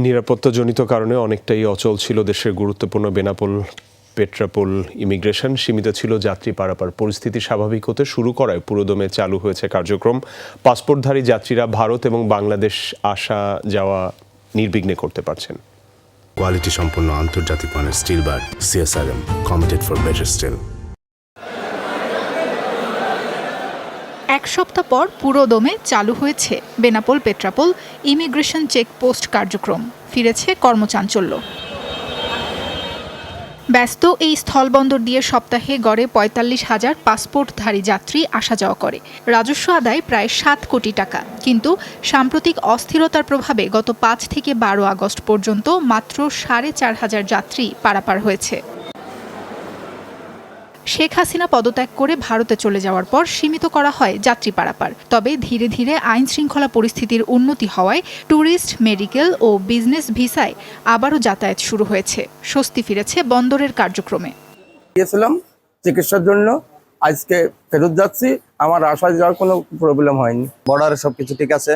নিরাপত্তাজনিত কারণে অনেকটাই অচল ছিল দেশের গুরুত্বপূর্ণ বেনাপোল পেট্রাপোল ইমিগ্রেশন। সীমিত ছিল যাত্রী পারাপার। পরিস্থিতি স্বাভাবিক হতে শুরু করায় পুরোদমে চালু হয়েছে কার্যক্রম। পাসপোর্টধারী যাত্রীরা ভারত এবং বাংলাদেশ আসা যাওয়া নির্বিঘ্নে করতে পারছেন। কোয়ালিটি সম্পন্ন আন্তর্জাতিক মানের still bar CSRM, committed for better still. এক সপ্তাহ পর পুরোদমে চালু হয়েছে বেনাপোল পেট্রাপোল ইমিগ্রেশন চেকপোস্ট কার্যক্রম। ফিরেছে কর্মচাঞ্চল্য। ব্যস্ত এই স্থলবন্দর দিয়ে সপ্তাহে গড়ে ৪৫,০০০ পাসপোর্টধারী যাত্রী আসা যাওয়া করে। রাজস্ব আদায় প্রায় ৭ কোটি টাকা। কিন্তু সাম্প্রতিক অস্থিরতার প্রভাবে গত ৫ থেকে ১২ আগস্ট পর্যন্ত মাত্র ৪,৫০০ যাত্রী পারাপার হয়েছে। শেখ হাসিনা পদত্যাগ করে ভারতে চলে যাওয়ার পর সীমিত করা হয় যাত্রী পারাপার। তবে ধীরে ধীরে আইন শৃঙ্খলা পরিস্থিতির উন্নতি হওয়ায় ট্যুরিস্ট, মেডিকেল ও বিজনেস ভিসায় আবারও যাতায়াত শুরু হয়েছে। স্বস্তি ফিরেছে বন্দরের কার্যক্রমে। গিয়েছিলাম চিকিৎসার জন্য, আজকে ফেরত যাচ্ছি। আমার আসা যাওয়ার কোনো প্রবলেম হয়নি। বর্ডারে সবকিছু ঠিক আছে,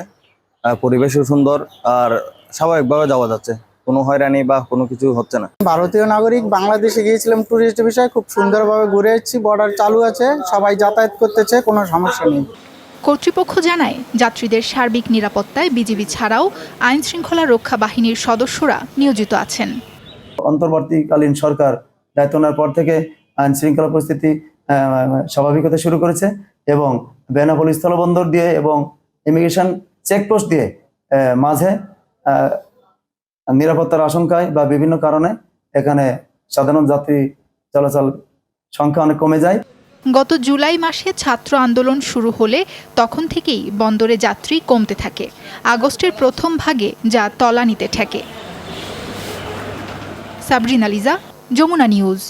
পরিবেশও সুন্দর, আর স্বাভাবিকভাবে যাওয়া যাচ্ছে, কোনো হয়রানি বা কোনো কিছু হচ্ছে না। ভারতীয় নাগরিক, বাংলাদেশে গিয়েছিলাম ট্যুরিস্ট বিষয়ে, খুব সুন্দরভাবে ঘুরে এসেছি। বর্ডার চালু আছে, সবাই যাতায়াত করতেছে, কোনো সমস্যা নেই। কর্তৃপক্ষ জানায়, যাত্রীদের সার্বিক নিরাপত্তায় বিজিবি ছাড়াও আইন শৃঙ্খলা রক্ষা বাহিনীর সদস্যরা নিয়োজিত আছেন। অন্তর্বর্তীকালীন সরকার দায়িত্ব নেওয়ার পর থেকে আইন শৃঙ্খলা পরিস্থিতি স্বাভাবিক হতে শুরু করেছে এবং বেনাপোল স্থলবন্দর দিয়ে এবং ইমিগ্রেশন চেকপোস্ট দিয়ে মাঝে নিরাপত্তার আশঙ্কায় বা বিভিন্ন কারণে এখানে সাধারণ যাত্রী চলাচল সংখ্যা অনেক কমে যায়। গত জুলাই মাসে ছাত্র আন্দোলন শুরু হলে তখন থেকেই বন্দরে যাত্রী কমতে থাকে। আগস্টের প্রথম ভাগে যা তলানিতে ঠেকে। সাবরিনা লিজা, যমুনা নিউজ।